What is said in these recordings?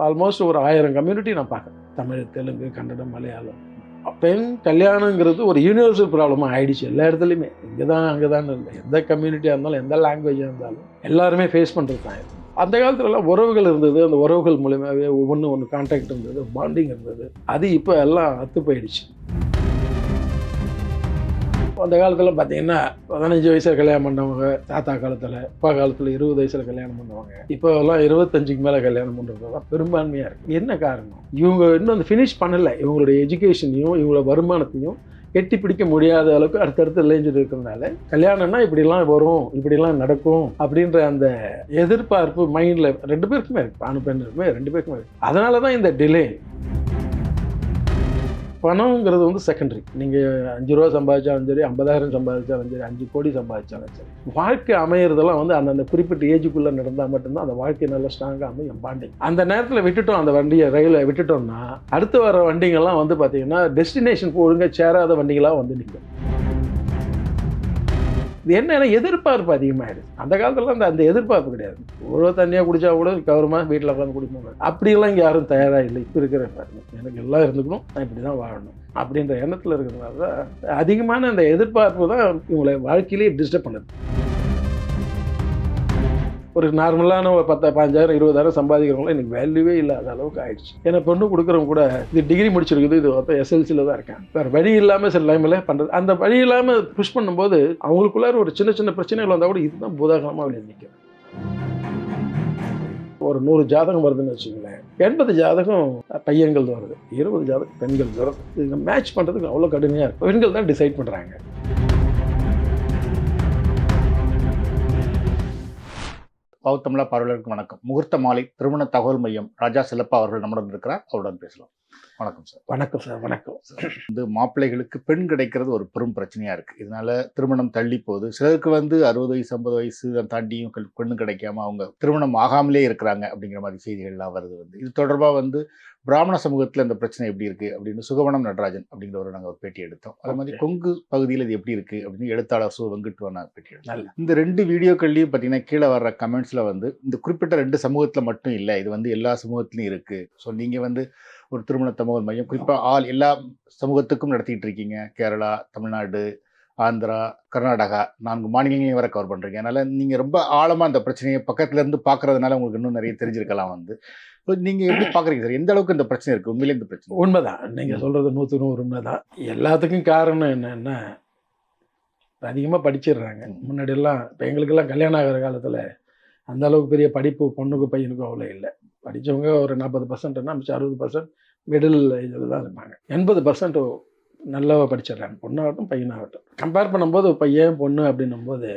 Almost ஒரு 1000 community நான் பார்க்குறேன். தமிழ், தெலுங்கு, கன்னடம், மலையாளம். பெண் கல்யாணங்கிறது ஒரு யூனிவர்சல் ப்ராப்ளமாக ஆயிடுச்சு எல்லா இடத்துலையுமே. இங்கே தான் அங்கே தான் இல்லை, எந்த கம்யூனிட்டியாக இருந்தாலும் எந்த லாங்குவேஜாக இருந்தாலும் எல்லாருமே ஃபேஸ் பண்ணுறது தான் இது. அந்த காலத்துலலாம் உறவுகள் இருந்தது, அந்த உறவுகள் மூலியமாகவே ஒன்று கான்டாக்ட் இருந்தது, பாண்டிங் இருந்தது. அது இப்போ எல்லாம் அத்து போயிடுச்சு. அந்த காலத்தில் பார்த்தீங்கன்னா 15 வயசில் கல்யாணம் பண்ணவங்க, தாத்தா காலத்தில், அப்பா காலத்தில் 20 வயசில் கல்யாணம் பண்ணுவாங்க. இப்போ எல்லாம் 25க்கு மேலே கல்யாணம் பண்ணுறது தான் பெரும்பான்மையாக இருக்குது. என்ன காரணம்? இவங்க இன்னும் அந்த ஃபினிஷ் பண்ணலை. இவங்களுடைய எஜுகேஷனையும் இவங்களோட வருமானத்தையும் எட்டி பிடிக்க முடியாத அளவுக்கு அடுத்தடுத்து இளைஞர் இருக்கிறதுனால கல்யாணம்னா இப்படிலாம் வரும், இப்படிலாம் நடக்கும் அப்படின்ற அந்த எதிர்பார்ப்பு மைண்டில் 2 பேருக்குமே இருக்குது. ஆணு பெண் இருக்குமே 2 பேருக்குமே இருக்குது. அதனால தான் இந்த டிலே. பணங்கிறது வந்து செகண்டரி. நீங்கள் 5 ரூபா சம்பாதிச்சாலும் சரி, 50,000 சம்பாதிச்சாலும் சரி, 5 கோடி சம்பாதிச்சாலும் சரி, வாழ்க்கை அமையிறதெல்லாம் வந்து அந்த குறிப்பிட்ட ஏஜுக்குள்ளே நடந்தால் மட்டும்தான் அந்த வாழ்க்கை நல்லா ஸ்ட்ராங்காக அமையும். பாண்டிங் அந்த நேரத்தில் விட்டுட்டோம், அந்த வண்டியை ரயிலை விட்டுட்டோம்னா அடுத்து வர வண்டிங்கள்லாம் வந்து பார்த்தீங்கன்னா டெஸ்டினேஷன் ஒழுங்காக சேராத வண்டிகளாக வந்து நிற்கும். இது என்னன்னா எதிர்பார்ப்பு அதிகமாகிடுது. அந்த காலத்தில் அந்த எதிர்பார்ப்பு கிடையாது. இவ்வளோ தண்ணியாக குடித்தா கூட கவர்மெண்ட் வீட்டில் உட்காந்து குடிப்பாங்க. அப்படியெல்லாம் இங்கே யாரும் தயாராக இல்லை. இப்போ இருக்கிற பாருங்க, எனக்கு எல்லாம் இருந்துக்கணும், நான் இப்படி தான் வாழணும் அப்படின்ற எண்ணத்தில் இருக்கிறதுனால தான் அதிகமான அந்த எதிர்பார்ப்பு தான் இவங்களை வாழ்க்கையிலேயே டிஸ்டர்ப் பண்ணுது. ஒரு நார்மலான ஒரு 10,000, 15,000, 20,000 சம்பாதிக்கிறவங்களும் எனக்கு வேல்யூவே இல்லாத அளவுக்கு ஆயிடுச்சு. ஏன்னா பொண்ணு கொடுக்குறவங்க கூட இது டிகிரி முடிச்சிருக்குது, இது மொத்தம் SLCயில் தான் இருக்கேன், வேறு வழி இல்லாமல் சில டைமில் பண்ணுறது. அந்த வழி இல்லாமல் புஷ் பண்ணும்போது அவங்களுக்குள்ளார ஒரு சின்ன சின்ன பிரச்சனைகள் வந்தால் கூட இதுதான் பூதாகரமாக வெளியே நிற்கும். ஒரு 100 ஜாதகம் வருதுன்னு வச்சுக்கோங்களேன், 80 ஜாதகம் பையன்கள் வருது, 20 ஜாதகம் பெண்கள் வருது. இது மேட்ச் பண்ணுறதுக்கு அவ்வளோ கடுமையாக இருக்கும். பெண்கள் தான் டிசைட் பண்ணுறாங்க. பௌத்தமிழா பார்வையாளருக்கு வணக்கம். முகூர்த்த மாலை திருமண தகவல் மையம் ராஜா செல்லப்பா அவர்கள் நம்முடன் இருக்கிறார். அவருடன் பேசலாம். வணக்கம் சார். வணக்கம் சார். வணக்கம் சார். மாப்பிள்ளைகளுக்கு பெண் கிடைக்கிறது ஒரு பெரும் பிரச்சனையா இருக்கு. இதனால திருமணம் தள்ளி போகுது. சிலருக்கு 60 வயசு 50 வயசு தாண்டியும் பெண்ணு கிடைக்காம அவங்க திருமணம் ஆகாமலே இருக்கிறாங்க அப்படிங்கிற மாதிரி செய்திகள்லாம் வருது. இது தொடர்பாக பிராமண சமூகத்தில் இந்த பிரச்சனை எப்படி இருக்கு அப்படின்னு சுகவனம் நடராஜன் அப்படிங்கிறவரை நாங்கள் ஒரு பேட்டி எடுத்தோம். அது மாதிரி கொங்கு பகுதியில் இது எப்படி இருக்கு அப்படின்னு எழுத்தாளர் வெங்கட்வானா பேட்டி எடுத்தோம். இந்த 2 வீடியோக்கள்லையும் பார்த்தீங்கன்னா கீழே வர்ற கமெண்ட்ஸில் இந்த குறிப்பிட்ட 2 சமூகத்தில் மட்டும் இல்லை, இது எல்லா சமூகத்திலையும் இருக்கு. ஸோ நீங்கள் ஒரு திருமண தகவல் மையம் குறிப்பாக எல்லா சமூகத்துக்கும் நடத்திட்டு இருக்கீங்க. கேரளா, தமிழ்நாடு, ஆந்திரா, கர்நாடகா 4 மாநிலங்களையும் வர கவர் பண்ணுறீங்க. அதனால் நீங்கள் ரொம்ப ஆழமாக அந்த பிரச்சனையை பக்கத்துலேருந்து பார்க்குறதுனால உங்களுக்கு இன்னும் நிறைய தெரிஞ்சிருக்கலாம். நீங்கள் எப்படி பார்க்குறீங்க சார்? எந்த அளவுக்கு இந்த பிரச்சனை இருக்குது? உண்மையிலே இந்த பிரச்சனை உண்மைதான். நீங்கள் சொல்கிறது 100க்கு 100 உண்மைதான். எல்லாத்துக்கும் காரணம் என்னன்னா அதிகமாக படிச்சிடுறாங்க. முன்னாடியெல்லாம் இப்போ எங்களுக்கெல்லாம் கல்யாணம் ஆகிற காலத்தில் அந்த அளவுக்கு பெரிய படிப்பு பொண்ணுக்கும் பையனுக்கும் அவ்வளோ இல்லை. படித்தவங்க ஒரு 40%னா மிச்சம் 60% மிடில் இதில் தான் இருப்பாங்க. 80% நல்லா படிச்சிடுறாங்க, பொண்ணாகட்டும் பையனாகட்டும். கம்பேர் பண்ணும்போது பையன் பொண்ணு அப்படின்னும்போது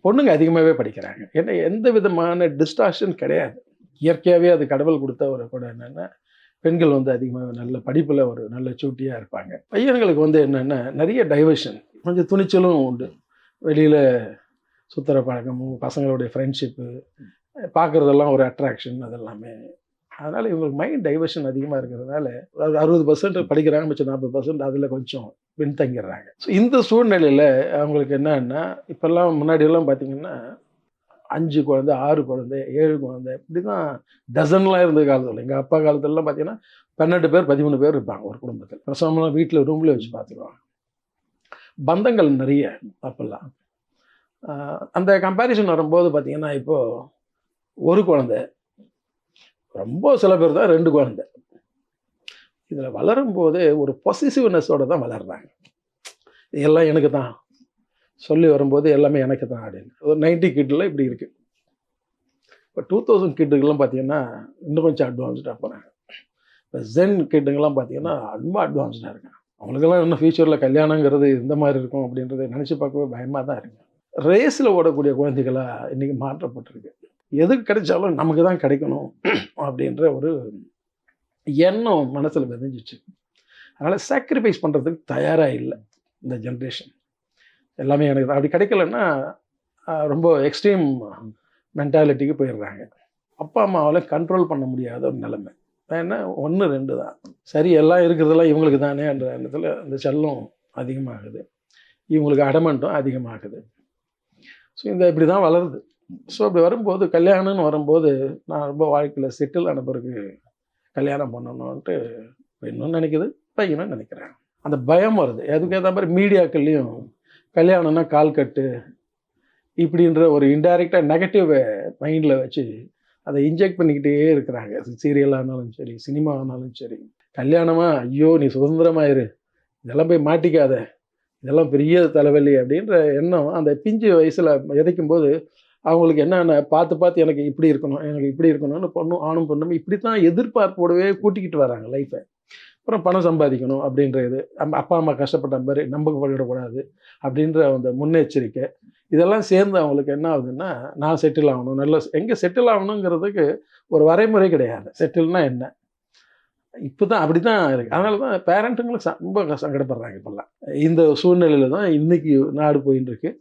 பொண்ணுங்க அதிகமாகவே படிக்கிறாங்க. ஏன்னா எந்த விதமான டிஸ்ட்ராக்ஷன் கிடையாது. இயற்கையாகவே அது கடவுள் கொடுத்த ஒரு கூட என்னென்னா பெண்கள் அதிகமாக நல்ல படிப்பில் ஒரு நல்ல சூட்டியாக இருப்பாங்க. பையன்களுக்கு என்னென்னா நிறைய டைவர்ஷன், கொஞ்சம் துணிச்சலும் உண்டு. வெளியில் சுற்றுற பழக்கமும் பசங்களுடைய ஃப்ரெண்ட்ஷிப்பு பார்க்குறதெல்லாம் ஒரு அட்ராக்ஷன் அதெல்லாமே. அதனால் இவங்களுக்கு மைண்ட் டைவர்ஷன் அதிகமாக இருக்கிறதுனால 60% படிக்கிறாங்க, மிச்சம் 40% அதில் கொஞ்சம் பின்தங்கிடுறாங்க. ஸோ இந்த சூழ்நிலையில் அவங்களுக்கு என்னன்னா இப்போல்லாம் முன்னாடியெல்லாம் பார்த்திங்கன்னா 5 குழந்தை, 6 குழந்தை, 7 குழந்தை இப்படி தான் டசன்லாம் இருந்த காலத்தில். எங்கள் அப்பா காலத்துலலாம் பார்த்தீங்கன்னா 12 பேர் 13 பேர் இருப்பாங்க ஒரு குடும்பத்தில். பிரசவம்லாம் வீட்டில் ரூம்லேயே வச்சு பார்த்துக்குவாங்க. பந்தங்கள் நிறைய அப்போல்லாம். அந்த கம்பேரிசன் வரும்போது பார்த்திங்கன்னா இப்போது ஒரு குழந்தை, ரொம்ப சில பேர் தான் 2 குழந்தை. இதில் வளரும்போது ஒரு பொசிசிவ்னஸோடு தான் வளர்றாங்க. எல்லாம் எனக்கு தான் சொல்லி வரும்போது எல்லாமே எனக்கு தான் அப்படின்னு. ஒரு 90 கிட்டில் இப்படி இருக்குது. இப்போ 2000 கிட்டுக்கெல்லாம் பார்த்தீங்கன்னா இன்னும் கொஞ்சம் அட்வான்ஸ்டாக போகிறாங்க. இப்போ ஜென் கிட்டுங்கெல்லாம் பார்த்தீங்கன்னா ரொம்ப அட்வான்ஸ்டாக இருக்காங்க. அவங்களுக்கெல்லாம் இன்னும் ஃபியூச்சரில் கல்யாணங்கிறது இந்த மாதிரி இருக்கும் அப்படின்றத நினச்சி பார்க்கவே பயமாக தான் இருக்குது. ரேஸில் ஓடக்கூடிய குழந்தைகளாக இன்றைக்கி மாற்றப்பட்டிருக்கு. எது கிடைச்சாலும் நமக்கு தான் கிடைக்கணும் அப்படின்ற ஒரு எண்ணம் மனசில் விதைஞ்சிச்சு. அதனால் சாக்ரிஃபைஸ் பண்ணுறதுக்கு தயாராக இல்லை இந்த ஜென்ரேஷன். எல்லாமே எனக்கு தான். அப்படி கிடைக்கலன்னா ரொம்ப எக்ஸ்ட்ரீம் மென்டாலிட்டிக்கு போயிடுறாங்க. அப்பா அம்மாவால் கண்ட்ரோல் பண்ண முடியாத ஒரு நிலைமை. ஏன்னா 1 2 தான் சரி, எல்லாம் இருக்கிறதெல்லாம் இவங்களுக்கு தானே என்ற எண்ணத்தில் இந்த செல்லம் அதிகமாகுது, இவங்களுக்கு அடமெண்ட்டும் அதிகமாகுது. ஸோ இப்படி தான் வளருது. ஸோ அப்படி வரும்போது கல்யாணம்னு வரும்போது நான் ரொம்ப வாழ்க்கையில் செட்டில் ஆன பிறகு கல்யாணம் பண்ணணுன்ட்டு பெண்ணும் நினைக்குது, பையனும் நினைக்கிறேன். அந்த பயம் வருது. அதுக்கு ஏற்ற மாதிரி மீடியாக்கள்லையும் கல்யாணம்னா கால் கட்டு இப்படின்ற ஒரு இன்டைரக்டாக நெகட்டிவ் மைண்டில் வச்சு அதை இன்ஜெக்ட் பண்ணிக்கிட்டே இருக்கிறாங்க. சீரியலாக இருந்தாலும் சரி, சினிமா ஆனாலும் சரி. கல்யாணமா, ஐயோ நீ சுதந்திரமாயிரு, இதெல்லாம் போய் மாட்டிக்காத, இதெல்லாம் பெரிய தலைவலி அப்படின்ற எண்ணம் அந்த பிஞ்சு வயசில் விதைக்கும் போது அவங்களுக்கு என்னென்ன பார்த்து பார்த்து எனக்கு இப்படி இருக்கணும், எனக்கு இப்படி இருக்கணும்னு ஆணும் பொண்ணும் இப்படி தான் எதிர்பார்ப்போடவே கூட்டிக்கிட்டு வராங்க லைஃப்பை. அப்புறம் பணம் சம்பாதிக்கணும் அப்படின்ற இது, அப்பா அம்மா கஷ்டப்பட்ட மாதிரி நமக்கு பண்ணிடக்கூடாது அப்படின்ற அந்த முன்னெச்சரிக்கை, இதெல்லாம் சேர்ந்து அவங்களுக்கு என்ன ஆகுதுன்னா, நான் செட்டில் ஆகணும், நல்ல எங்கே செட்டில் ஆகணுங்கிறதுக்கு ஒரு வரைமுறை கிடையாது. செட்டில்னா என்ன, இப்போ தான் அப்படி தான் இருக்குது. அதனால தான் பேரண்ட்டுங்களுக்கு ரொம்ப சங்கடப்படுறாங்க இப்போல்லாம். இந்த சூழ்நிலையில் தான் இன்றைக்கி நாடு போயின்னு இருக்கு.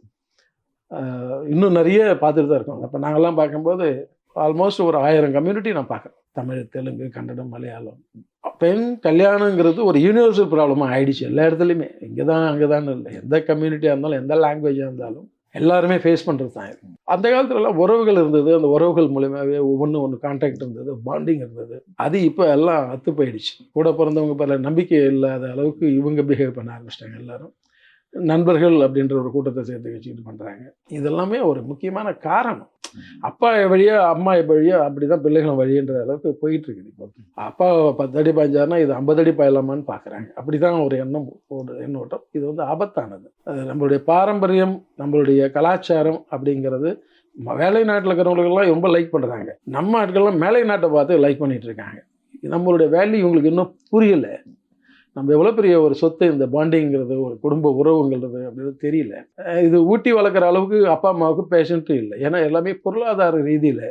இன்னும் நிறைய பார்த்துட்டு தான் இருக்கோம். அப்போ நாங்கள்லாம் பார்க்கும்போது ஆல்மோஸ்ட் ஒரு 1000 கம்யூனிட்டி நான் பார்க்குறேன். தமிழ், தெலுங்கு, கன்னடம், மலையாளம். பெண் கல்யாணங்கிறது ஒரு யூனிவர்சல் ப்ராப்ளமாக ஆயிடுச்சு எல்லா இடத்துலையுமே. இங்கே தான் அங்கே தான் இல்லை, எந்த கம்யூனிட்டியாக இருந்தாலும் எந்த லாங்குவேஜாக இருந்தாலும் எல்லாருமே ஃபேஸ் பண்ணுறது தான் இது. அந்த காலத்துலலாம் உறவுகள் இருந்தது, அந்த உறவுகள் மூலியமாகவே ஒன்று கான்டாக்ட் இருந்தது, பாண்டிங் இருந்தது. அது இப்போ எல்லாம் அத்து போயிடுச்சு. கூட பிறந்தவங்க பல நம்பிக்கை இல்லாத அளவுக்கு இவங்க பிஹேவ் பண்ண ஆரம்பிச்சிட்டாங்க. எல்லாரும் நண்பர்கள் அப்படின்ற ஒரு கூட்டத்தை சேர்த்து வச்சுக்கிட்டு பண்ணுறாங்க. இதெல்லாமே ஒரு முக்கியமான காரணம். அப்பா வழியா அம்மா வழியா அப்படி தான் பிள்ளைகளும் வழின்ற அளவுக்கு போயிட்டு இருக்குது. இப்போ அப்பா 10 அடி பாய்ஞ்சாருன்னா இது 50 அடி பாயலாமான்னு பார்க்குறாங்க. அப்படி தான் ஒரு எண்ணோட்டம். இது வந்து ஆபத்தானது. அது நம்மளுடைய பாரம்பரியம், நம்மளுடைய கலாச்சாரம் அப்படிங்கிறது வேலை நாட்டில் இருக்கிறவங்களுக்கெல்லாம் ரொம்ப லைக் பண்ணுறாங்க. நம்ம ஆட்கள்லாம் மேலை நாட்டை பார்த்து லைக் பண்ணிகிட்டு இருக்காங்க. நம்மளுடைய வேல்யூ இவங்களுக்கு இன்னும் புரியலை. நம்ம எவ்வளோ பெரிய ஒரு சொத்து இந்த பாண்டிங்கிறது, ஒரு குடும்ப உறவுங்கிறது அப்படின்றது தெரியல. இது ஊட்டி வளர்க்குற அளவுக்கு அப்பா அம்மாவுக்கு பேஷண்ட்டும் இல்லை. ஏன்னா எல்லாமே பொருளாதார ரீதியில்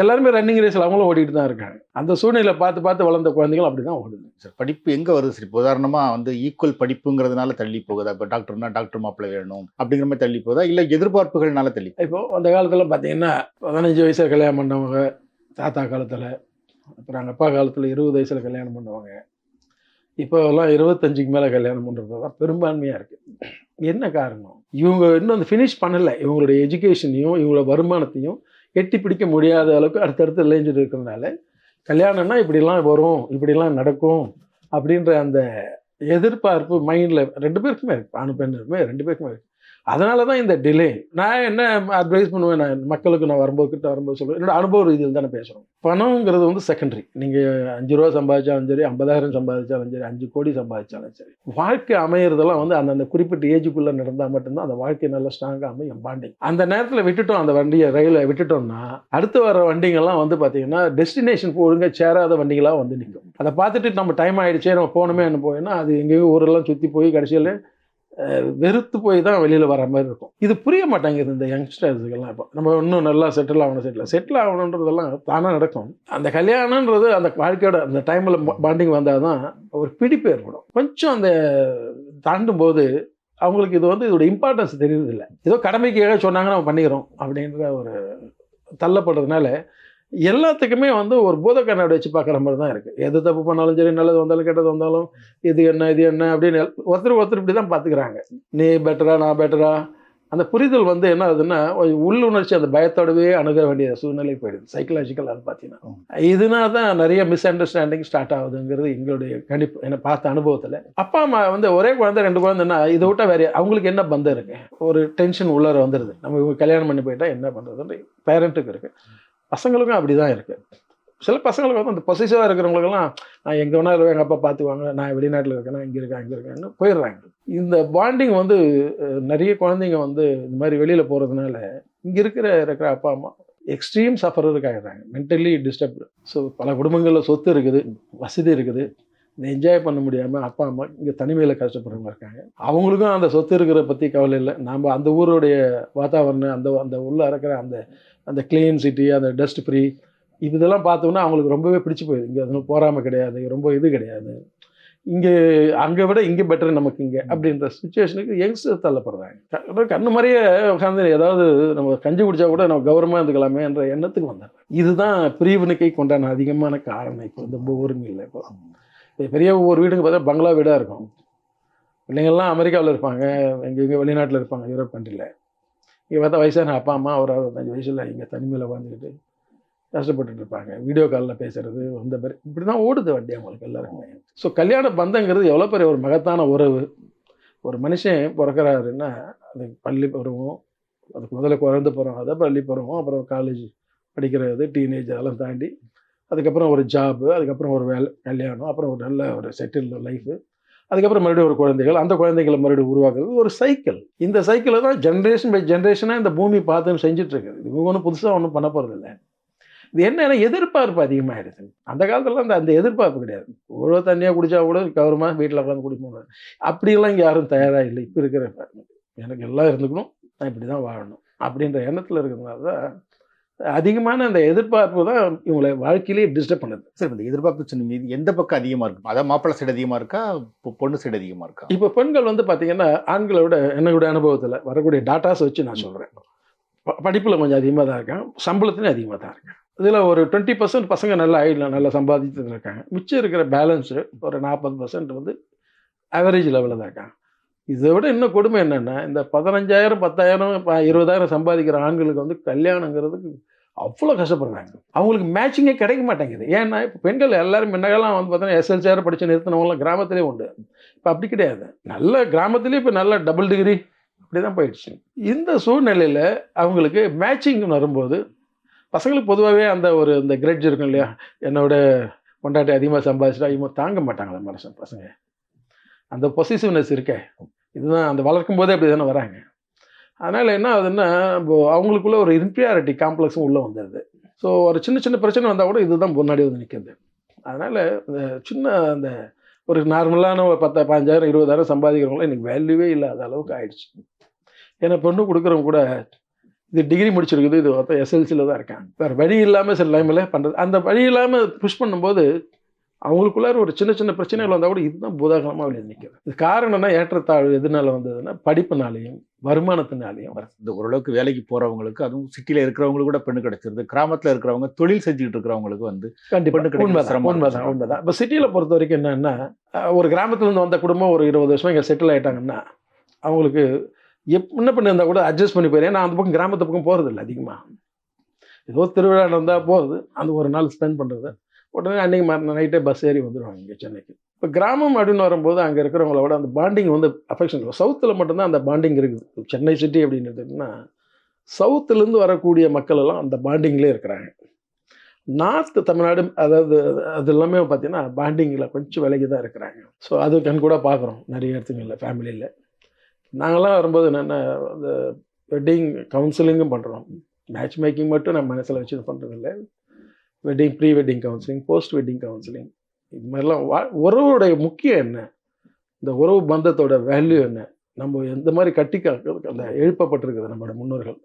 எல்லாருமே ரன்னிங் ரேஸில் அவங்களும் ஓடிட்டு தான் இருக்காங்க. அந்த சூழ்நிலை பார்த்து பார்த்து வளர்ந்த குழந்தைகள் அப்படி தான் ஓடுது. சார், படிப்பு எங்கே வருது சார்? இப்போ உதாரணமாக வந்து ஈக்குவல் படிப்புங்கிறதுனால தள்ளி போகுதா? இப்போ டாக்டர்னா டாக்டர் மாப்பிள்ளை வேணும் அப்படிங்கிற மாதிரி தள்ளி போகுதா, இல்லை எதிர்பார்ப்புகள்னால தள்ளி? இப்போது அந்த காலத்தில் பார்த்தீங்கன்னா 15 வயசில் கல்யாணம் பண்ணவங்க தாத்தா காலத்தில், அப்புறம் எங்கள் அப்பா காலத்தில் 20 வயசில் கல்யாணம் பண்ணவங்க, இப்போலாம் 25க்கு மேலே கல்யாணம் பண்ணுறது தான் பெரும்பான்மையாக இருக்குது. என்ன காரணம்? இவங்க இன்னும் அந்த ஃபினிஷ் பண்ணலை. இவங்களுடைய எஜுகேஷனையும் இவங்களோட வருமானத்தையும் எட்டி பிடிக்க முடியாத அளவுக்கு அடுத்தடுத்து இளைஞர் இருக்கிறதுனால கல்யாணம்னா இப்படிலாம் வரும், இப்படிலாம் நடக்கும் அப்படின்ற அந்த எதிர்பார்ப்பு மைண்டில் 2 பேருக்குமே இருக்குது. ஆணு பெண் இருக்குமே 2 பேருக்குமே இருக்குது. அதனால தான் இந்த டிலே. நான் என்ன அட்வைஸ் பண்ணுவேன், நான் மக்களுக்கு நான் வரும்போது சொல்லுவேன், என்னோட அனுபவ ரீதியில் தானே பேசுகிறோம். பணங்கிறது வந்து செகண்டரி. நீங்கள் 5 ரூபா சம்பாதிச்சாலும் சரி, 50,000 சம்பாதிச்சாலும் சரி, 5 கோடி சம்பாதிச்சாலும் சரி, வாழ்க்கை அமையிறதெல்லாம் வந்து அந்தந்த குறிப்பிட்ட ஏஜுக்குள்ளே நடந்தால் மட்டும்தான் அந்த வாழ்க்கை நல்லா ஸ்ட்ராங்காக அமையும். பாண்டிங் அந்த நேரத்தில் விட்டுட்டோம், அந்த வண்டியை ரயிலை விட்டுட்டோம்னா அடுத்து வர வண்டிங்கெல்லாம் வந்து பார்த்தீங்கன்னா டெஸ்டினேஷன் ஒழுங்காக சேராத வண்டிகளாக வந்து நிற்கும். அதை பார்த்துட்டு நம்ம டைம் ஆகிடுச்சே நம்ம போகணுமே என்ன போயின்னா அது எங்கேயோ ஊரெல்லாம் சுற்றி போய் கடைசியில் வெறுத்து போய் தான் வெளியில் வர மாதிரி இருக்கும். இது புரிய மாட்டாங்குது இந்த யங்ஸ்டர்ஸுக்கெல்லாம். இப்போ நம்ம இன்னும் நல்லா செட்டில் ஆகணுன்றதெல்லாம் தானாக நடக்கும். அந்த கல்யாணன்றது அந்த வாழ்க்கையோட அந்த டைமில் பாண்டிங் வந்தால் தான் ஒரு பிடிப்பு ஏற்படும். கொஞ்சம் அந்த தாண்டும் போது அவங்களுக்கு இது வந்து இதோட இம்பார்ட்டன்ஸ் தெரியுறதில்லை. ஏதோ கடமைக்கு சொன்னாங்க நம்ம பண்ணிக்கிறோம் அப்படின்ற ஒரு தள்ளப்படுறதுனால எல்லாத்துக்குமே வந்து ஒரு பூத கண்ணாடி வச்சு பார்க்குற மாதிரி தான் இருக்குது. எது தப்பு பண்ணாலும் சரி, நல்லது வந்தாலும் கெட்டது வந்தாலும் இது என்ன அப்படின்னு ஒருத்தர் இப்படி தான் பார்த்துக்கிறாங்க. நீ பெட்டரா நான் பெட்டரா, அந்த புரிதல் வந்து என்ன ஆகுதுன்னா உள்ளுணர்ச்சி அந்த பயத்தோடவே அணுக வேண்டிய சூழ்நிலை போயிடுது. சைக்கலாஜிக்கல் அது பார்த்தீங்கன்னா இதனால தான் நிறைய மிஸ் அண்டர்ஸ்டாண்டிங் ஸ்டார்ட் ஆகுதுங்கிறது எங்களுடைய கணிப்பு. என்னை பார்த்த அனுபவத்தில் அப்பா அம்மா வந்து ஒரே குழந்தை 2 குழந்தைன்னா இதை விட்டா வேறு அவங்களுக்கு என்ன பந்தம் இருக்கு, ஒரு டென்ஷன் உள்ளார வந்துடுது. நம்ம இவங்க கல்யாணம் பண்ணி போயிட்டா என்ன பண்ணுறதுன்னு பேரண்ட்டுக்கு இருக்குது. பசங்களுக்கும் அப்படி தான் இருக்குது. சில பசங்களுக்கு வந்து அந்த பொசிசிவாக இருக்கிறவங்களுக்கெல்லாம் நான் எங்கே வேணா இருவேன், எங்கள் அப்பா பார்த்துக்குவாங்க, நான் வெளிநாட்டில் இருக்கேன்னா இங்கே இருக்கேன்னு போயிடுறாங்க. இந்த பாண்டிங் வந்து நிறைய குழந்தைங்க வந்து இந்த மாதிரி வெளியில் போகிறதுனால இங்கே இருக்கிற அப்பா அம்மா எக்ஸ்ட்ரீம் சஃபரருக்கு ஆகிடுறாங்க, மென்டலி டிஸ்டர்ப்டு. ஸோ பல குடும்பங்களில் சொத்து இருக்குது, வசதி இருக்குது, இதை என்ஜாய் பண்ண முடியாமல் அப்பா அம்மா இங்கே தனிமையில் கஷ்டப்படுறவங்க இருக்காங்க. அவங்களுக்கும் அந்த சொத்து இருக்கிறத பற்றி கவலை இல்லை. நாம் அந்த ஊருடைய வாதாவரணம், அந்த உள்ளே இருக்கிற அந்த க்ளீன் சிட்டி, அந்த டஸ்ட் ஃப்ரீ இதெல்லாம் பார்த்தோன்னா அவங்களுக்கு ரொம்பவே பிடிச்சி போயிடுது. இங்கே அது போகாமல் கிடையாது, ரொம்ப இது கிடையாது, இங்கே அங்கே விட இங்கே பெட்டர் நமக்கு இங்கே அப்படின்ற சுச்சுவேஷனுக்கு யங்ஸ்டர் தள்ளப்படுறாங்க. கண்ணு மாதிரியே உட்காந்து ஏதாவது நம்ம கஞ்சி குடித்தா கூட நம்ம கௌரவமாக இருந்துக்கலாமே என்ற எண்ணத்துக்கு வந்தாங்க. இதுதான் பிரிவினைக்கை கொண்டான அதிகமான காரணம். இப்போ இந்த ஊருங்களில் இப்போ பெரிய ஒவ்வொரு வீடுங்க பார்த்தா பங்களா வீடாக இருக்கும். பிள்ளைங்கள்லாம் அமெரிக்காவில் இருப்பாங்க, எங்கே வெளிநாட்டில் இருப்பாங்க, யூரோப் கண்ட்ரியில். இங்கே பார்த்தா வயசான அப்பா அம்மா ஒரு 65 வயசில் இங்கே தனிமையில் உட்காந்துக்கிட்டு கஷ்டப்பட்டுட்டு இருப்பாங்க. வீடியோ காலில் பேசுறது அந்த மாதிரி இப்படி தான் ஓடுது வண்டி அவங்களுக்கு எல்லாருக்குமே. ஸோ கல்யாண பந்தங்கிறது எவ்வளோ பெரிய ஒரு மகத்தான உறவு. ஒரு மனுஷன் பிறக்கிறாருன்னா அது பள்ளி பருவம், அதுக்கு முதல்ல குழந்தை பருவம், அதை பள்ளி பருவம், அப்புறம் காலேஜ் படிக்கிறது, டீனேஜ் அதெல்லாம் தாண்டி அதுக்கப்புறம் ஒரு ஜாபு, அதுக்கப்புறம் ஒரு வேலை, கல்யாணம், அப்புறம் ஒரு நல்ல ஒரு செட்டில்டு லைஃபு, அதுக்கப்புறம் மறுபடியும் ஒரு குழந்தைகள், அந்த குழந்தைகளை மறுபடியும் உருவாக்குறது ஒரு சைக்கிள். இந்த சைக்கிளை தான் ஜென்ரேஷன் பை ஜென்ரேஷனாக இந்த பூமி பார்த்துன்னு செஞ்சுட்டு இருக்குது. இது ஒன்றும் புதுசாக ஒன்றும் பண்ண போகிறது இல்லை. இது என்னன்னா எதிர்பார்ப்பு அதிகமாகிடுது. அந்த காலத்துல அந்த எதிர்பார்ப்பு கிடையாது. இவ்வளோ தண்ணியாக குடிச்சா கூட கவர்மா வீட்டில் உட்காந்து குடிப்போம். அப்படியெல்லாம் இங்கே யாரும் தயாராக இல்லை. இப்போ இருக்கிற எனக்கு எல்லாம் இருந்துக்கணும், நான் இப்படி தான் வாழணும் அப்படின்ற எண்ணத்தில் இருக்கிறதுனால தான் அதிகமான அந்த எதிர்பார்ப்பு தான் இவங்களை வாழ்க்கையிலேயே டிஸ்டர்ப் பண்ணுது. சார், இந்த எதிர்பார்ப்பு சின்ன மீது எந்த பக்கம் அதிகமாக இருக்கும்? அதான் மாப்பிள்ளை சைடு அதிகமாக இருக்கா, பொண்ணு சைடு அதிகமாக இருக்கா? இப்போ பெண்கள் வந்து பார்த்தீங்கன்னா ஆண்களை விட என்னுடைய அனுபவத்தில் வரக்கூடிய டாட்டாஸ் வச்சு நான் சொல்கிறேன், படிப்பில் கொஞ்சம் அதிகமாக தான் இருக்காங்க, சம்பளத்துலேயும் அதிகமாக தான் இருக்காங்க. இதில் ஒரு 20% பசங்க நல்லா ஆயிடலாம், நல்லா சம்பாதிச்சுட்டு இருக்காங்க. மிச்சம் இருக்கிற பேலன்ஸு ஒரு 40% வந்து ஆவரேஜ் லெவலில் தான் இருக்காங்க. இதை விட இன்னும் கொடுமை என்னென்னா, இந்த 15,000 10,000 20,000 சம்பாதிக்கிற ஆண்களுக்கு வந்து கல்யாணங்கிறதுக்கு அவ்வளோ கஷ்டப்படுறாங்க. அவங்களுக்கு மேட்சிங்கே கிடைக்க மாட்டேங்குது. ஏன்னா இப்போ பெண்கள் எல்லாரும் முன்னகெல்லாம் வந்து பார்த்தீங்கன்னா SLCR படித்து நிறுத்தினவங்களாம் கிராமத்திலே உண்டு. இப்போ அப்படி கிடையாது. நல்ல கிராமத்திலே இப்போ நல்ல டபுள் டிகிரி அப்படி தான் போயிடுச்சு. இந்த சூழ்நிலையில் அவங்களுக்கு மேட்சிங் வரும்போது பசங்களுக்கு பொதுவாகவே அந்த ஒரு இந்த கிரெட்ஜ் இருக்கும் இல்லையா, என்னோட கொண்டாட்டி அதிகமாக சம்பாதிச்சிட்டா இவங்க தாங்க மாட்டாங்களே மனுஷன் பசங்க. அந்த பொசிசிவ்னஸ் இருக்கே, இதுதான் அந்த வளர்க்கும் போதே அப்படி தானே வராங்க. அதனால் என்ன ஆகுதுன்னா அவங்களுக்குள்ள ஒரு இன்ஃபீரியாரிட்டி காம்ப்ளெக்ஸும் உள்ளே வந்துடுது. ஸோ ஒரு சின்ன சின்ன பிரச்சனை வந்தால் கூட இதுதான் முன்னாடி வந்து நிற்கிறது. அதனால் இந்த சின்ன அந்த ஒரு நார்மலான ஒரு 10,000 15,000 20,000 சம்பாதிக்கிறவங்களாம் இன்றைக்கி வேல்யூவே இல்லாத அளவுக்கு ஆயிடுச்சு. ஏன்னா பொண்ணு கொடுக்குறவங்க கூட இது டிகிரி முடிச்சிருக்குது, இது ஒருத்தர் SLCயில் தான் இருக்காங்க, வேறு வழி இல்லாமல் சில டைமில் பண்ணுறது. அந்த வழி இல்லாமல் புஷ் பண்ணும்போது அவங்களுக்குள்ளார ஒரு சின்ன சின்ன பிரச்சனைகள் வந்தால் கூட இதுதான் பூதாகரமாக வெளியே நிற்கிறது. இது காரணம்னா ஏற்றத்தாழ்வு எதனால வந்ததுன்னா படிப்புனாலையும் வருமானத்தினாலையும் வருது. இந்த ஓரளவுக்கு வேலைக்கு போகிறவங்களுக்கு, அதுவும் சிட்டியில் இருக்கிறவங்களுக்கு கூட பெண்ணு கிடைச்சிருது. கிராமத்தில் இருக்கிறவங்க தொழில் செஞ்சுக்கிட்டு இருக்கிறவங்களுக்கு வந்து கண்டிப்பாக உண்மைதான். இப்போ சிட்டியில் பொறுத்த வரைக்கும் என்னென்னா, ஒரு கிராமத்துலேருந்து வந்த குடும்பம் ஒரு 20 வருஷமாக இங்கே செட்டில் ஆகிட்டாங்கன்னா அவங்களுக்கு என்ன பண்ணியிருந்தால் கூட அட்ஜஸ்ட் பண்ணி போயிடுறேன். நான் அந்த பக்கம் கிராமத்து பக்கம் போகிறது இல்லை அதிகமாக. ஏதோ திருவிழா நடந்தால் போகிறது, அந்த ஒரு நாள் ஸ்பெண்ட் பண்ணுறது, உடனே அன்றைக்கி நைட்டே பஸ் ஏறி வந்துடுவாங்க இங்கே சென்னைக்கு. இப்போ கிராமம் அப்படின்னு வரும்போது அங்கே இருக்கிறவங்கள விட அந்த பாண்டிங் வந்து அஃபெக்ஷன் இருக்கும். சவுத்தில் மட்டும்தான் அந்த பாண்டிங் இருக்குது. சென்னை சிட்டி அப்படின்றதுன்னா சவுத்துலேருந்து வரக்கூடிய மக்கள் எல்லாம் அந்த பாண்டிங்லேயே இருக்கிறாங்க. நார்த்து தமிழ்நாடு அதாவது அது எல்லாமே பார்த்தீங்கன்னா பாண்டிங்கில் கொஞ்சம் விலைக்கு தான் இருக்கிறாங்க. ஸோ அது கண் கூட பார்க்குறோம் நிறைய இடத்துங்களில் ஃபேமிலியில். நாங்கள்லாம் வரும்போது என்னென்ன அந்த வெட்டிங் கவுன்சிலிங்கும் பண்ணுறோம். மேட்ச் மேக்கிங் மட்டும் நம்ம மனசில் வச்சு இது பண்ணுறதில்ல. Wedding, pre wedding counselling, post wedding counselling, இது மாதிரிலாம் உறவுடைய முக்கியம் என்ன, இந்த உறவு பந்தத்தோட வேல்யூ என்ன, நம்ம எந்த மாதிரி கட்டி அந்த எழுப்பப்பட்டிருக்குது நம்மளோட முன்னோர்கள்,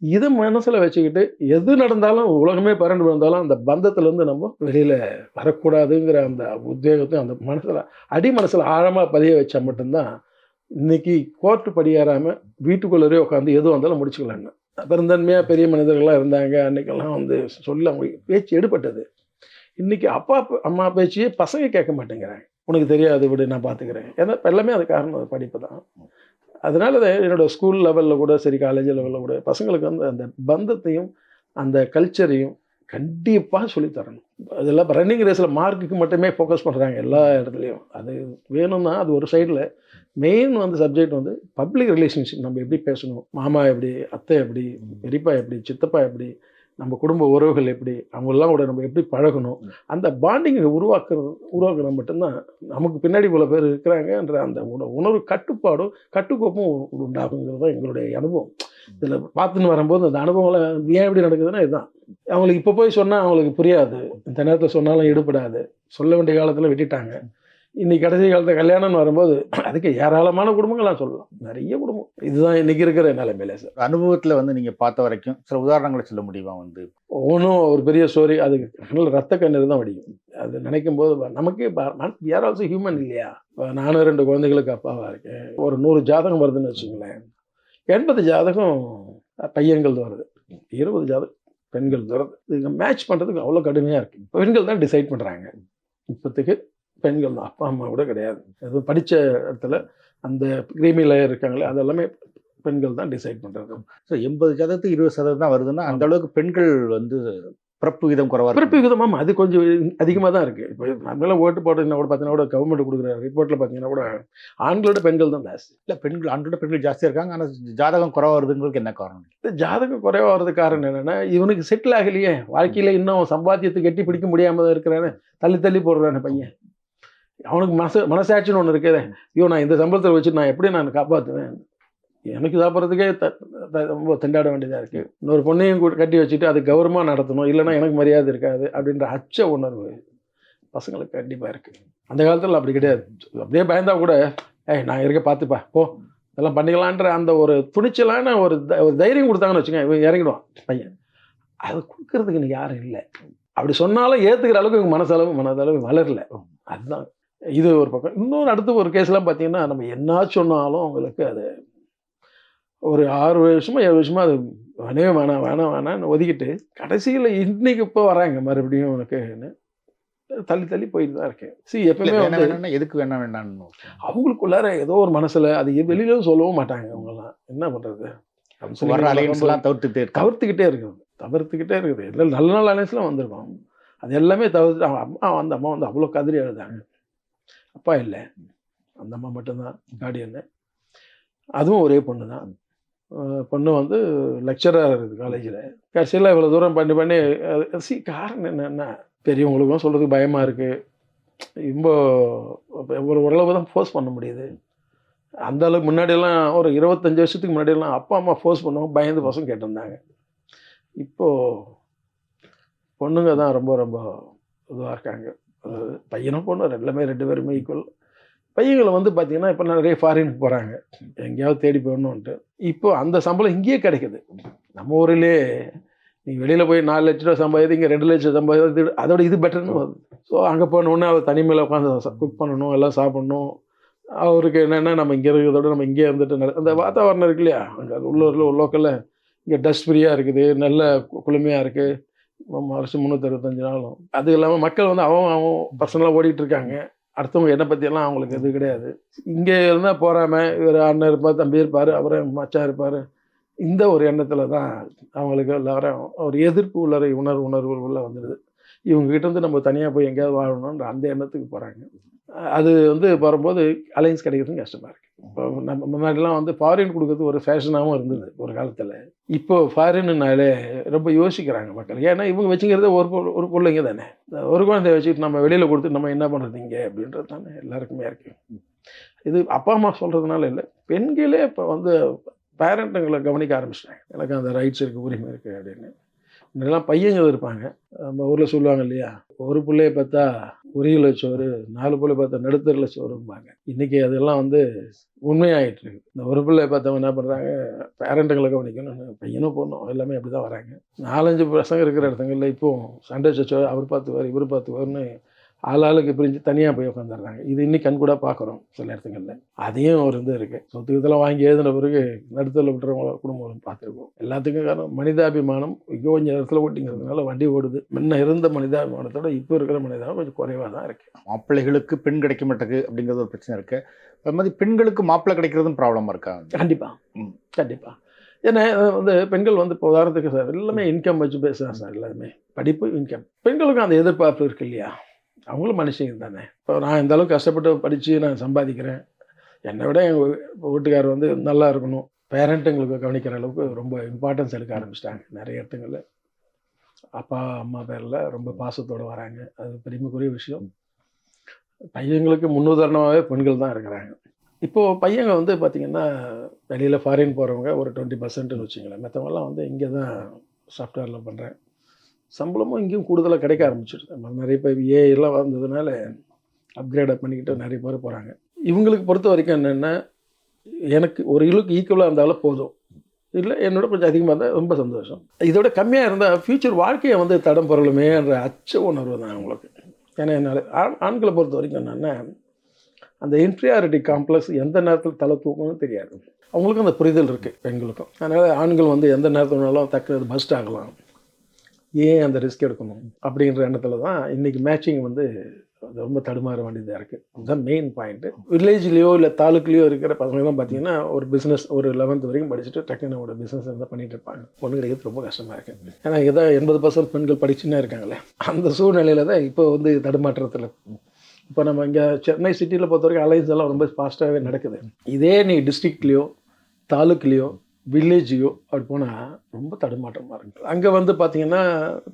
இதை மனசில் வச்சுக்கிட்டு எது நடந்தாலும் உலகமே பறந்து விழுந்தாலும் அந்த பந்தத்துலேருந்து நம்ம வெளியில் வரக்கூடாதுங்கிற அந்த உத்வேகத்தையும் அந்த மனசில் அடி மனசில் ஆழமாக பதிய வச்சா மட்டும்தான் இன்றைக்கி கோர்ட்டு படியேறாமல் வீட்டுக்குள்ளே உட்காந்து எதுவும் வந்தாலும் முடிச்சுக்கலான்னு பெருந்தன்மையாக பெரிய மனிதர்கள்லாம் இருந்தாங்க. அன்றைக்கெல்லாம் வந்து சொல்ல அவங்க பேச்சு எடுப்பட்டது. இன்றைக்கி அப்பா அம்மா பேச்சையே பசங்க கேட்க மாட்டேங்கிறாங்க. உனக்கு தெரியாது விடு, நான் பார்த்துக்கிறேன். ஏன்னா எல்லாமே அது காரணம் படிப்பு தான். அதனால என்னோடய ஸ்கூல் லெவலில் கூட சரி, காலேஜ் லெவலில் கூட பசங்களுக்கு வந்து அந்த பந்தத்தையும் அந்த கல்ச்சரையும் கண்டிப்பாக சொல்லித்தரணும். அதெல்லாம் இப்போ ரன்னிங் ரேஸில் மார்க்குக்கு மட்டுமே ஃபோக்கஸ் பண்ணுறாங்க எல்லா இடத்துலையும். அது வேணும்னா அது ஒரு சைடில் மெயின் வந்து சப்ஜெக்ட் வந்து பப்ளிக் ரிலேஷன்ஷிப். நம்ம எப்படி பேசணும், மாமா எப்படி, அத்தை எப்படி, பெரியப்பா எப்படி, சித்தப்பா எப்படி, நம்ம குடும்ப உறவுகள் எப்படி, அவங்களெல்லாம் கூட நம்ம எப்படி பழகணும், அந்த பாண்டிங்கை உருவாக்குறது மட்டும்தான் நமக்கு பின்னாடி இவ்வளோ பேர் இருக்கிறாங்கன்ற அந்த உணர்வு கட்டுப்பாடும் கட்டுக்கோப்பும் உண்டாகுங்கிறது தான் எங்களுடைய அனுபவம். இதில் பார்த்துன்னு வரும்போது அந்த அனுபவங்களை ஏன் எப்படி நடக்குதுன்னா இதுதான். அவங்களுக்கு இப்போ போய் சொன்னால் அவங்களுக்கு புரியாது, இந்த நேரத்தில் சொன்னாலும் ஈடுபடாது, சொல்ல வேண்டிய காலத்தில் விட்டுட்டாங்க. இன்றைக்கி கடைசி காலத்தில் கல்யாணம்னு வரும்போது அதுக்கு ஏராளமான குடும்பங்கள்லாம் சொல்லலாம், நிறைய குடும்பம். இதுதான் இன்றைக்கி இருக்கிற நிலைமையில சார். அனுபவத்தில் வந்து நீங்கள் பார்த்த வரைக்கும் சில உதாரணங்களை சொல்ல முடியுமா? வந்து ஒன்றும் ஒரு பெரிய ஸ்டோரி, அதுக்கு நல்ல ரத்த கண்ணீர் தான் வடிக்கும். அது நினைக்கும் போது நமக்கே யார் ஆல்சோ ஹியூமன் இல்லையா? நானும் 2 குழந்தைகளுக்கு அப்பாவாக இருக்கேன். ஒரு 100 ஜாதகம் வருதுன்னு வச்சுங்களேன், 80 ஜாதகம் பையன்கள் வருது, 20 ஜாதகம் பெண்கள் வருது. இதுக்கு மேட்ச் பண்ணுறதுக்கு அவ்வளோ கடுமையாக இருக்குது. பெண்கள் தான் டிசைட் பண்ணுறாங்க இப்போத்துக்கு. பெண்கள் தான், அப்பா அம்மா கூட கிடையாது. அது படித்த இடத்துல அந்த கிரீமி லேயர் இருக்காங்களே அதெல்லாமே பெண்கள் தான் டிசைட் பண்ணுறது. ஸோ 80% 20% தான் வருதுன்னா அந்த அளவுக்கு பெண்கள் வந்து பிறப்பு விகிதம் குறைவாக பிறப்பு விகிதம் அது கொஞ்சம் அதிகமாக தான் இருக்குது. இப்போ நம்மளாம் ஓட்டு போட்டீங்கன்னா கூட பார்த்தீங்கன்னா கூட கவர்மெண்ட் கொடுக்குற ரிப்போர்ட்டில் பார்த்தீங்கன்னா கூட ஆண்களோட பெண்கள் தான் ஜாஸ்தி. இல்லை பெண்கள் ஆண்களோட பெண்கள் ஜாஸ்தியாக இருக்காங்க. ஆனால் ஜாதகம் குறைவாக வருதுங்கிறதுக்கு என்ன காரணம்? இந்த ஜாதகம் குறைவாக வர்றதுக்கு காரணம் என்னென்னா இவனுக்கு செட்டில் ஆகலையே, வாழ்க்கையில் இன்னும் சம்பாத்தியத்தை கட்டி பிடிக்க முடியாமல் தான் இருக்கிறானே, தள்ளி தள்ளி போடுறானே பையன். அவனுக்கு மனசாட்சின்னு ஒன்று இருக்குதே, ஐயோ நான் இந்த சம்பளத்தில் வச்சு நான் எப்படி நான் காப்பாற்றுவேன், எனக்கு சாப்பிட்றதுக்கே ரொம்ப திண்டாட வேண்டியதாக இருக்குது. இன்னொரு பொண்ணையும் கட்டி வச்சுட்டு அது கௌரவமாக நடத்தணும், இல்லைன்னா எனக்கு மரியாதை இருக்காது அப்படின்ற அச்ச உணர்வு பசங்களுக்கு கண்டிப்பாக இருக்குது. அந்த காலத்தில் அப்படி கிடையாது. அப்படியே பயந்தா கூட நான் இருக்க பார்த்துப்பா போ இதெல்லாம் பண்ணிக்கலான்ற அந்த ஒரு துணிச்சலான ஒரு தைரியம் கொடுத்தாங்கன்னு வச்சுக்கோங்க, இவன் இறங்கிடுவான் பையன். அது கொடுக்கறதுக்கு இன்னைக்கு யாரும் இல்லை. அப்படி சொன்னாலும் ஏற்றுக்கிற அளவுக்கு இவங்க மனதளவு வளரல. அதுதான் இது ஒரு பக்கம். இன்னொரு அடுத்த ஒரு கேஸ்லாம் பார்த்தீங்கன்னா நம்ம என்ன சொன்னாலும் அவங்களுக்கு அது ஒரு 6 வருஷமா 7 வருஷமா அது வேணான்னு ஒதுக்கிட்டு கடைசியில் இன்னைக்கு இப்போ வராங்க மறுபடியும் உனக்குன்னு தள்ளி தள்ளி போயிட்டு தான் இருக்கேன். எப்பவுமே வந்து எதுக்கு வேண்டாம்னு அவங்களுக்குள்ளார ஏதோ ஒரு மனசுல அது வெளியில சொல்லவும் மாட்டாங்க. அவங்கெல்லாம் என்ன பண்றது, தவிர்த்துக்கிட்டே இருக்குது. எல்லாம் நல்ல நல்ல அலைன்ஸ்லாம் வந்திருக்கோம். அது எல்லாமே தவிர்த்து அந்த அம்மா வந்து அவ்வளோ கதறி எழுதாங்க. அப்பா இல்லை, அந்த அம்மா மட்டும்தான் கார்டியன்னு. அதுவும் ஒரே பொண்ணு தான். பொண்ணு வந்து லெக்சராக இருக்குது காலேஜில். கடைசியில் இவ்வளோ தூரம் பண்ணி காரணம் என்னென்னா பெரியவங்களுக்கும் சொல்கிறதுக்கு பயமாக இருக்குது. ரொம்ப ஓரளவு தான் ஃபோர்ஸ் பண்ண முடியுது. அந்த அளவுக்கு முன்னாடியெல்லாம் ஒரு 25 வருஷத்துக்கு முன்னாடியெல்லாம் அப்பா அம்மா ஃபோர்ஸ் பண்ணுவாங்க, பயந்து பசங்க கேட்டிருந்தாங்க. இப்போது பொண்ணுங்க தான் ரொம்ப ரொம்ப இதுவாக இருக்காங்க. பையனும் பொண்ணு ரெண்டு பேருமே ஈக்குவல். பையங்களை வந்து பார்த்தீங்கன்னா இப்போ நிறைய ஃபாரினுக்கு போகிறாங்க, எங்கேயாவது தேடி போடணுன்ட்டு. இப்போ அந்த சம்பளம் இங்கேயே கிடைக்குது. நம்ம ஊரிலே நீங்கள் வெளியில் போய் 4 லட்ச ரூபா சம்பாதிது, இங்கே 2 லட்சம் சம்பாதிது, அதோட இது பெட்டர்னு வருது. ஸோ அங்கே போனோடனே அவர் தனிமையில் உட்காந்து குக் பண்ணணும், எல்லாம் சாப்பிட்ணும். அவருக்கு என்னென்னா நம்ம இங்கே இருக்கிறதோட நம்ம இங்கே இருந்துட்டு அந்த வாத்தாவரணம் இருக்கு இல்லையா, அங்கே உள்ளூரில் லோக்கலில் இங்கே டஸ்ட் ஃப்ரீயாக இருக்குது, நல்ல குளுமையாக இருக்குது, வருஷம் 365 நாளும். அது இல்லாமல் மக்கள் வந்து அவன் பர்சனலாக ஓடிட்டு இருக்காங்க. அடுத்தவங்க என்னை பற்றியெல்லாம் அவங்களுக்கு எது கிடையாது. இங்கே இருந்தால் போகாமல் இவர் அண்ணன் இருப்பார், தம்பி இருப்பார், அவரும் மச்சான் இருப்பார். இந்த ஒரு எண்ணத்தில் தான் அவங்களுக்கு எல்லாரும் ஒரு எதிர்ப்பு உணர்வு உள்ளே வந்துடுது. இவங்ககிட்டேருந்து நம்ம தனியாக போய் எங்கேயாவது வாழணுன்ற அந்த எண்ணத்துக்கு போகிறாங்க. அது வந்து வரும்போது அலைன்ஸ் கிடைக்கிறதும் கஷ்டமாக இருக்குது. இப்போ நம்ம முன்னாடிலாம் வந்து ஃபாரின் கொடுக்குறது ஒரு ஃபேஷனாகவும் இருந்தது ஒரு காலத்தில். இப்போ ஃபாரின்னாலே ரொம்ப யோசிக்கிறாங்க மக்கள். ஏன்னா இவங்க வச்சுக்கிறதே ஒரு பிள்ளைங்க தானே, ஒரு குழந்தைய வச்சுட்டு நம்ம வெளியில் கொடுத்து நம்ம என்ன பண்ணுறது இங்கே அப்படின்றது தானே எல்லாருக்குமே இருக்குது. இது அப்பா அம்மா சொல்கிறதுனால இல்லை, பெண்களே இப்போ வந்து பேரண்ட்டுங்களை கவனிக்க ஆரம்பிச்சிட்டாங்க. எனக்கு அந்த ரைட்ஸ் இருக்குது, உரிமை இருக்குது அப்படின்னு. முன்னெல்லாம் பையங்க இருப்பாங்க, நம்ம ஊரில் சொல்லுவாங்க இல்லையா, ஒரு பிள்ளைய பார்த்தா 1 கிலோ சோறு, 4 பிள்ளை பார்த்தா நடுத்தரில் சோறும்பாங்க. இன்றைக்கி அதெல்லாம் வந்து உண்மையாகிட்டு இருக்கு. இந்த ஒரு பிள்ளைய பார்த்தவங்க என்ன பண்ணுறாங்க, பேரண்ட்டுங்களை கவனிக்கணும்னு பையனும் பொண்ணும் எல்லாமே அப்படி தான் வராங்க. 4-5 பசங்க இருக்கிற இடத்துங்களில் இப்போது சண்டை சச்சோ, அவர் பார்த்துவார் இவர் பார்த்துவார்னு ஆளாளுக்கு பிரிஞ்சு தனியாக போய் உட்காந்துடுறாங்க. இது இன்னைக்கு கண்கூட பார்க்குறோம் சில இடத்துங்களில். அதையும் ஒரு இது இருக்குது. சொத்து இதெல்லாம் வாங்கி எழுதின பிறகு நடுத்தரில் விட்டுறவங்கள குடும்பம் பார்த்துருக்கோம். எல்லாத்துக்கும் காரணம் மனிதாபிமானம் கொஞ்சம் இடத்துல ஓட்டிங்கிறதுனால வண்டி ஓடுது. முன்ன இருந்த மனிதாபிமானத்தோட இப்போ இருக்கிற மனிதாபிமானம் கொஞ்சம் குறைவாக தான் இருக்குது. மாப்பிள்ளைகளுக்கு பெண் கிடைக்க மாட்டேங்குது அப்படிங்கிறது ஒரு பிரச்சனை இருக்குது. அது மாதிரி பெண்களுக்கு மாப்பிள்ளை கிடைக்கிறதும் ப்ராப்ளமாக இருக்கா? கண்டிப்பாக. ஏன்னா வந்து பெண்கள் வந்து இப்போ உதாரணத்துக்கு சார் எல்லாமே இன்கம் வச்சு பேசுகிறாங்க சார். எல்லாருமே படிப்பு, இன்கம். பெண்களுக்கும் அந்த எதிர்பார்ப்பு இருக்கு இல்லையா, அவங்களும் மனுஷங்க தானே. இப்போ நான் இந்த அளவுக்கு கஷ்டப்பட்டு படித்து நான் சம்பாதிக்கிறேன், என்னை விட எங்கள் வீட்டுக்காரர் வந்து நல்லா இருக்கணும், பேரண்ட்டுங்களுக்கு கவனிக்கிற அளவுக்கு ரொம்ப இம்பார்ட்டன்ஸ் எடுக்க ஆரம்பிச்சிட்டாங்க. நிறைய இடத்துங்களில் அப்பா அம்மா பேரில் ரொம்ப பாசத்தோடு வராங்க. அது பெருமைக்குரிய விஷயம். பையங்களுக்கு முன்னுதாரணமாகவே பெண்கள் தான் இருக்கிறாங்க. இப்போது பையங்க வந்து பார்த்திங்கன்னா வெளியில் ஃபாரின் போகிறவங்க ஒரு 20%ன்னு வச்சுங்களேன். மற்றவங்கலாம் வந்து இங்கே தான் சாஃப்ட்வேரில் பண்ணுறேன், சம்பளமும் இங்கேயும் கூடுதலாக கிடைக்க ஆரம்பிச்சிடுது. நம்ம நிறைய பேர் ஏஐலாம் வந்ததுனால அப்கிரேட் பண்ணிக்கிட்டு நிறைய பேர் போகிறாங்க. இவங்களுக்கு பொறுத்த வரைக்கும் என்னென்னா, எனக்கு ஒரு இழுக்கு ஈக்குவலாக இருந்தாலும் போதும், இல்லை என்னோட கொஞ்சம் அதிகமாக இருந்தால் ரொம்ப சந்தோஷம், இதோட கம்மியாக இருந்தால் ஃப்யூச்சர் வாழ்க்கையை வந்து தடம் பொருளுமேன்ற அச்ச உணர்வு தான் அவங்களுக்கு. ஏன்னா என்னால் ஆண்களை பொறுத்த வரைக்கும் என்னென்னா, அந்த இன்ஃபீரியாரிட்டி காம்ப்ளெக்ஸ் எந்த நேரத்தில் தலை தூக்கணும்னு தெரியாது. அவங்களுக்கும் அந்த புரிதல் இருக்குது பெண்களுக்கும். அதனால் ஆண்கள் வந்து எந்த நேரத்துனாலும் தக்கது பஸ்ட் ஆகலாம், ஏன் அந்த ரிஸ்க் எடுக்கணும் அப்படின்ற எண்ணத்தில் தான் இன்றைக்கி மேட்சிங் வந்து அது ரொம்ப தடுமாற வேண்டியதாக இருக்குது. அதுதான் மெயின் பாயிண்ட்டு. வில்லேஜ்லேயோ இல்லை தாலுக்குலேயோ இருக்கிற பசங்களாம் பார்த்தீங்கன்னா ஒரு பிஸ்னஸ் ஒரு 11th வரைக்கும் படிச்சுட்டு டக்குன்னு ஒரு பிஸ்னஸ் இருந்தால் பண்ணிகிட்டு இருப்பாங்க. பொண்ணு கிடைக்கிறது ரொம்ப கஷ்டமாக இருக்குது. ஏன்னா இதான் 80% பெண்கள் படிச்சுன்னே இருக்காங்களே. அந்த சூழ்நிலையில் தான் இப்போ வந்து தடுமாற்றத்தில். இப்போ நம்ம இங்கே சென்னை சிட்டியில் பொறுத்த வரைக்கும் அலைன்ஸ் எல்லாம் ரொம்ப ஃபாஸ்ட்டாகவே நடக்குது. இதே நீ டிஸ்ட்ரிக்ட்லேயோ தாலுக்குலேயோ வில்லேஜையோ அப்படி போனால் ரொம்ப தடுமாற்றமாக இருக்குது. அங்கே வந்து பார்த்திங்கன்னா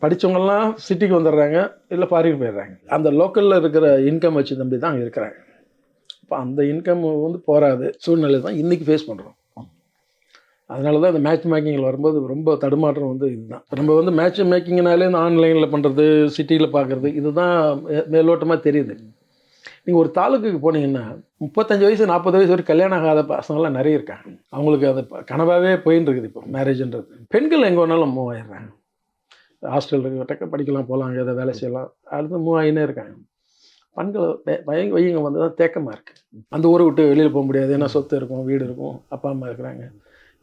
படித்தவங்கெல்லாம் சிட்டிக்கு வந்துடுறாங்க, இல்லை ஃபாரின் போயிடுறாங்க. அந்த லோக்கலில் இருக்கிற இன்கம் வச்சு தம்பி தான் அங்கே இருக்கிறாங்க. இப்போ அந்த இன்கம் வந்து போகாது சூழ்நிலை தான் இன்றைக்கி ஃபேஸ் பண்ணுறோம். அதனால தான் அந்த மேட்ச் மேக்கிங்கில் வரும்போது ரொம்ப தடுமாற்றம் வந்து இதுதான். நம்ம வந்து மேட்ச் மேக்கிங்னாலே இந்த ஆன்லைனில் பண்ணுறது சிட்டியில் பார்க்குறது இதுதான் மேலோட்டமாக தெரியுது. நீங்கள் ஒரு தாலுக்குக்கு போனீங்கன்னா 35 வயசு 40 வயசு வரைக்கும் கல்யாணம் ஆகாத பசங்கள்லாம் நிறைய இருக்காங்க. அவங்களுக்கு அது கனவாகவே போயின்னு இருக்குது. இப்போ மேரேஜ்ன்றது பெண்கள் எங்கே வேணாலும் மூவ் ஆயிடுறாங்க. ஹாஸ்டல் இருக்க படிக்கலாம், போகலாம், அங்கே எதாவது வேலை செய்யலாம், அடுத்து மூவ் ஆகினே இருக்காங்க. பெண்கள் வையங்க வந்து தான் தேக்கமாக இருக்குது. அந்த ஊரை விட்டு வெளியில் போக முடியாது. ஏன்னா சொத்து இருக்கும், வீடு இருக்கும், அப்பா அம்மா இருக்கிறாங்க.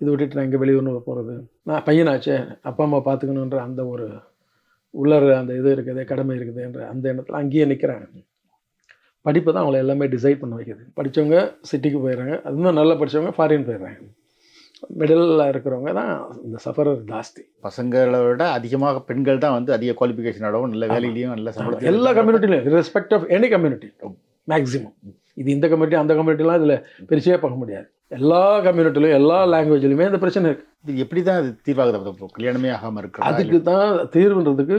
இதை விட்டுட்டு நான் இங்கே வெளியூர்னு போகிறது, நான் பையனாச்சே அப்பா அம்மா பார்த்துக்கணுன்ற அந்த ஒரு உள்ளற அந்த இது இருக்குது, கடமை இருக்குதுன்ற அந்த எண்ணத்தில் அங்கேயே நிற்கிறாங்க. படிப்பு தான் அவங்கள எல்லாமே டிசைட் பண்ண வைக்கிது. படித்தவங்க சிட்டிக்கு போயிடுறாங்க, அதுவும் நல்லா படித்தவங்க ஃபாரின் போயிடுறாங்க. மிடில் இருக்கிறவங்க தான் இந்த சஃபரர் ஜாஸ்தி. பசங்களை விட அதிகமாக பெண்கள் தான் வந்து அதிக குவாலிஃபிகேஷனோடவும் நல்ல வேலையிலையும் நல்ல சம்பளம் எல்லா கம்யூனிட்டிலையும் respect of any community maximum. இது இந்த கம்யூனிட்டி அந்த கம்யூனிட்டிலாம் இதில் பெருசாக பார்க்க முடியாது. எல்லா கம்யூனிட்டிலையும் எல்லா லாங்குவேஜ்லையுமே இந்த பிரச்சனை இருக்குது. இது எப்படி தான் அது தீர்வாகுது? கல்யாணமே ஆகாமல் இருக்கு. அதுக்கு தான் தீர்வுன்றதுக்கு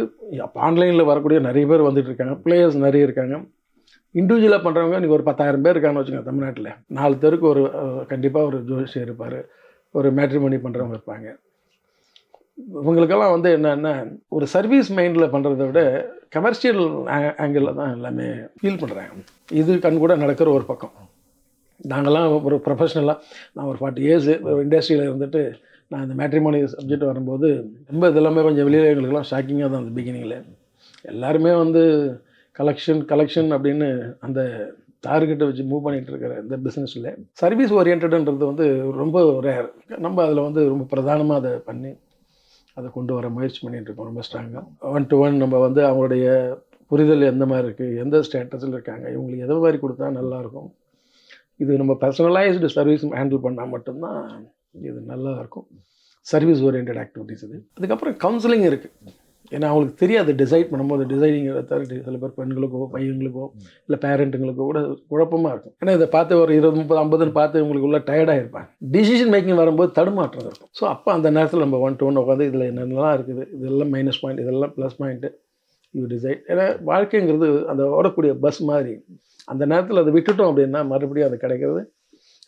ஆன்லைனில் வரக்கூடிய நிறைய பேர் வந்துட்டு இருக்காங்க, பிளேயர்ஸ் நிறைய இருக்காங்க. இண்டிவிஜுவலாக பண்ணுறவங்க இன்றைக்கி ஒரு 10,000 பேர் இருக்காங்கன்னு வச்சுக்கோங்க. தமிழ்நாட்டில் 4 தெருக்கு ஒரு கண்டிப்பாக ஒரு ஜோசியர் இருப்பார், ஒரு மேட்ரிமோனி பண்ணுறவங்க இருப்பாங்க. இவங்களுக்கெல்லாம் வந்து என்னென்னா ஒரு சர்வீஸ் மைண்டில் பண்ணுறத விட கமர்ஷியல் ஆங்கிளில் தான் எல்லாமே ஃபீல் பண்ணுறாங்க. இது கண் கூட நடக்கிற ஒரு பக்கம். நாங்கள்லாம் ஒரு ப்ரொஃபஷ்னலாக நான் ஒரு 40 இயர்ஸு ஒரு இண்டஸ்ட்ரியில் இருந்துட்டு நான் இந்த மேட்ரிமோனி சப்ஜெக்ட் வரும்போது ரொம்ப இதெல்லாமே கொஞ்சம் வெளியில் எங்களுக்கெல்லாம் ஷாக்கிங்காக தான் அந்த பிகினிங்கில். எல்லாருமே வந்து கலெக்ஷன் அப்படின்னு அந்த டார்கெட்டை வச்சு மூவ் பண்ணிகிட்டு இருக்கிற இந்த பிஸ்னஸில் சர்வீஸ் ஓரியன்டன்றது வந்து ரொம்ப ரேர். நம்ம அதில் வந்து ரொம்ப பிரதானமாக அதை பண்ணி அதை கொண்டு வர முயற்சி பண்ணிகிட்டு இருக்கோம் ரொம்ப ஸ்ட்ராங்காக. 1-to-1 நம்ம வந்து அவங்களுடைய புரிதல் எந்த மாதிரி இருக்குது, எந்த ஸ்டேட்டஸில் இருக்காங்க, இவங்களுக்கு எதை மாதிரி கொடுத்தா நல்லாயிருக்கும், இது நம்ம பர்சனலைஸ்டு சர்வீஸ் ஹேண்டில் பண்ணால் மட்டும்தான் இது நல்லாயிருக்கும். சர்வீஸ் ஓரியன்ட் ஆக்டிவிட்டீஸ் இது. அதுக்கப்புறம் கவுன்சிலிங் இருக்குது. ஏன்னா அவங்களுக்கு தெரியாது டிசைட் பண்ணும்போது டிசைடிங் அத்தாரிட்டி சில பேர் பெண்களுக்கோ பையங்களுக்கோ இல்லை பேரண்ட்டுங்களுக்கோ கூட குழப்பமாக இருக்கும். ஏன்னா இதை பார்த்து ஒரு 20, 30, 50 பார்த்து இவங்களுக்கு உள்ள டயர்டாக இருப்பாங்க. டிசிஷன் மேக்கிங் வரும்போது தடுமாற்றம் இருக்கும். ஸோ அப்போ அந்த நேரத்தில் நம்ம 1-to-1 உட்காந்து இதில் என்னென்னலாம் இருக்குது, இதெல்லாம் மைனஸ் பாயிண்ட், இதெல்லாம் ப்ளஸ் பாயிண்ட்டு, இது டிசைட். ஏன்னா வாழ்க்கைங்கிறது அந்த ஓடக்கூடிய பஸ் மாதிரி. அந்த நேரத்தில் அதை விட்டுட்டோம் அப்படின்னா மறுபடியும் அது கிடைக்கிறது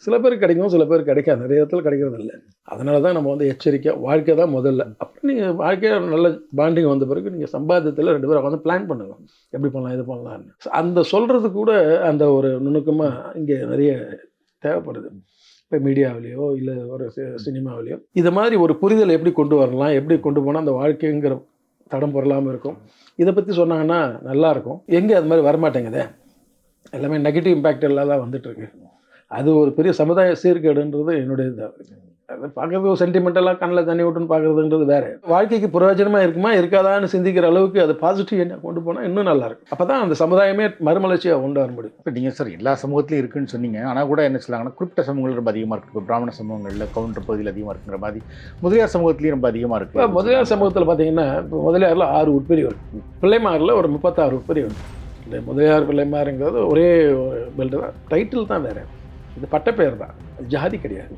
சில பேருக்கு கிடைக்கும், சில பேருக்கு கிடைக்காது, நிறைய இடத்துல கிடைக்கிறது இல்லை. அதனால தான் நம்ம வந்து எச்சரிக்கை. வாழ்க்கை தான் முதல்ல. அப்புறம் நீங்கள் வாழ்க்கையில் நல்ல பாண்டிங் வந்த பிறகு நீங்கள் சம்பாத்தியத்தில் 2 பேரும் வந்து பிளான் பண்ணுங்க, எப்படி பண்ணலாம் இது பண்ணலான்னு. அந்த சொல்கிறது கூட அந்த ஒரு நுணுக்கமாக இங்கே நிறைய தேவைப்படுது. இப்போ மீடியாவிலையோ இல்லை ஒரு சினிமாவிலையோ இது மாதிரி ஒரு புரிதல் எப்படி கொண்டு வரலாம், எப்படி கொண்டு போனால் அந்த வாழ்க்கைங்கிற தடம் பொருளாமல் இருக்கும், இதை பற்றி சொன்னாங்கன்னா நல்லாயிருக்கும். எங்கே அது மாதிரி வரமாட்டேங்குதே, எல்லாமே நெகட்டிவ் இம்பேக்ட் எல்லாம் தான் வந்துட்டுருக்கு. அது ஒரு பெரிய சமுதாய சீர்கேடுன்றது என்னுடைய இதாக. அதை பார்க்குறது ஒரு சென்டிமெண்டலாக கண்ணில் தண்ணி விட்டுன்னு பார்க்குறதுன்றது வேறு. வாழ்க்கைக்கு பிரயோஜனமாக இருக்குமா இருக்காதான்னு சிந்திக்கிற அளவுக்கு அது பாசிட்டிவ் என்ன கொண்டு போனால் இன்னும் நல்லாயிருக்கும். அப்போ தான் அந்த சமுதாயமே மறுமலர்ச்சியாக கொண்டு வர முடியும். இப்போ நீங்கள் சார் எல்லா சமூகத்திலையும் இருக்குன்னு சொன்னீங்க. ஆனால் கூட என்ன சொல்லாங்கன்னா குறிப்பிட்ட சமூகங்கள் ரொம்ப அதிகமாக இருக்குது. இப்போ பிராமண சமூகங்களில் கவுண்டர் பகுதியில் அதிகமாக இருக்குங்கிற மாதிரி முதலியார் சமூகத்துலேயும் ரொம்ப அதிகமாக இருக்குது. இப்போ முதலியார் சமூகத்தில் பார்த்தீங்கன்னா இப்போ முதலியாரில் 6 உட்பிரிவுகள், பிள்ளைமாரில் ஒரு 36 உட்பிரிவுகள். இந்த முதலியார் பிள்ளைமாருங்கிறது ஒரே பெல்ட் தான், டைட்டில் தான் வேறு. இது பட்டப்பெயர் தான், ஜாதி கிடையாது.